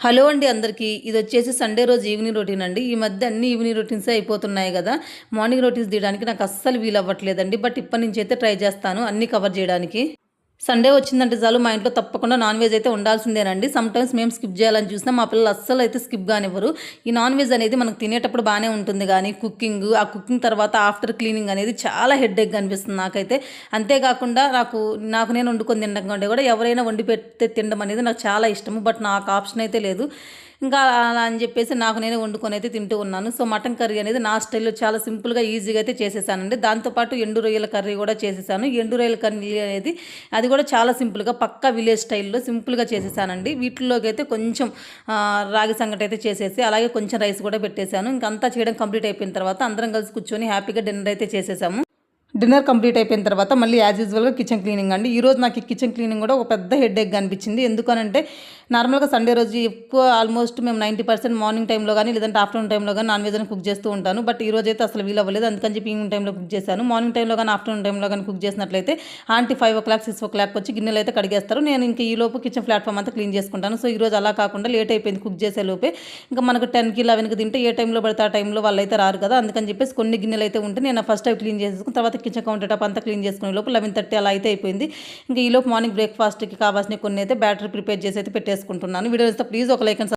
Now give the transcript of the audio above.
Hello అండి అందరికీ. ఇదొచ్చేసి Sunday రోజు ఈవినింగ్ రొటీన్ అండి. ఈ మధ్య అన్ని ఈవినింగ్ రొటీన్సే అయిపోతున్నాయి గదా! మార్నింగ్ రొటీన్స్ తీయడానికి నాకు అస్సలు వీలవ్వట్లేదండి. బట్ ఇప్పటి నుంచైతే ట్రై చేస్తాను అన్నీ కవర్ జేయడానికి. సండే వచ్చిందంటే చాలు మా ఇంట్లో తప్పకుండా నాన్ వెజ్ అయితే ఉండాల్సిందేనండి. సమ్‌టైమ్స్ మేము స్కిప్ జేయాలని చూసినా మా పిల్లలు అస్సలైతే స్కిప్ గానివ్వరు. ఈ నాన్ వెజ్ అనేది మనకు తినేటప్పుడు బానే ఉంటుంది గానీ ఆ కుకింగ్ తర్వాత ఆఫ్టర్ క్లీనింగ్ అనేది చాలా హెడ్‌ఏక్‌గా అనిపిస్తుంది నాకైతే. అంతే గాకుండా నాకు నేను వండుకొని తినడం కంటే గూడా ఎవరైనా వండి పెడితే తినడం అనేది నాకు చాలా ఇష్టము. బట్ నాకు ఆప్షన్ అయితే లేదు. ఇంకా అలా అని జెప్పేసి నాకు నేనే వండుకొనైతే తింటూ ఉన్నాను. సో, మటన్ కర్రీ అనేది నా స్టైల్‌లో చాలా సింపుల్‌గా, ఈజీగా అయితే చేసేసానండి. దాంతో పాటు ఎండు రొయ్యల కర్రీ గూడా చేసేసాను. ఎండు రొయ్యల కర్రీ అనేది అది కూడా చాలా సింపుల్‌గా పక్కా విలేజ్ స్టైల్‌లో సింపుల్‌గా చేసేసానండి. వీటిల్లోకైతే కొంచెం రాగి సంగటి అయితే చేసేసి, అలాగే కొంచెం రైస్ కూడా పెట్టేసాను. ఇంకంతా చేయడం కంప్లీట్ అయిపోయిన తర్వాత అందరం కలిసి కూర్చొని హ్యాపీగా డిన్నర్ అయితే చేసేసాము. డిన్నర్ కంప్లీట్ అయిపోయిన తర్వాత మళ్ళీ యాజ్ యూజువల్‌గా కిచెన్ క్లీనింగ్ అండి. ఈరోజు నాకు ఈ కిచెన్ క్లీనింగ్ కూడా ఒక పెద్ద హెడేక్‌గా అనిపించింది. ఎందుకనంటే నార్మల్‌గా సండే రోజు ఎక్కువ ఆల్మోస్ట్ మేము 90% మార్నింగ్ టైంలో గానీ, లేదంటే ఆఫ్టర్‌నూన్ టైంలో గానీ నాన్ వెజ్ అని కుక్ చేస్తూ ఉంటాను. బట్ ఈరోజైతే అసలు వీలవ్వలేదు. అందుకని చెప్పి ఈవినింగ్ టైంలో కుక్ చేశాను. మార్నింగ్ టైంలో గానీ, ఆఫ్టర్‌నూన్ టైంలో గానీ కుక్ చేసినట్లయితే ఆంటీ 5:00, 6:00 వచ్చి గిన్నెలైతే కడిగేస్తారు. నేను ఇంక ఈలోపు కిచెన్ ప్లాట్‌ఫామ్ అంతా క్లీన్ చేసుకుంటాను. సో, ఈరోజు అలా కాకుండా లేట్ అయిపోయింది కుక్ చేసే లోపే. ఇంకా మనకు 10కి, 11కి తింటే ఏ టైంలో పడితే ఆ టైంలో వాళ్ళైతే రారు కదా! అందుకని చెప్పేసి కొన్ని గిన్నెలైతే ఉంటే నేను ఫస్ట్ అవి క్లీన్ చేసేసుకుని తర్వాత కిచెన్ కౌంటర్ టాప్ అంతా క్లీన్ చేసుకునే లోపు 11:30 అలా అయితే అయిపోయింది. ఇంకా ఈలోపు మార్నింగ్ బ్రేక్‌ఫాస్ట్‌కి కావాల్సినవి కొన్ని అయితే బ్యాటర్ ప్రిపేర్ చేసి అయితే పెట్టేసుకుంటున్నాను. వీడియో నచ్చితే ప్లీజ్ ఒక లైక్ అండ్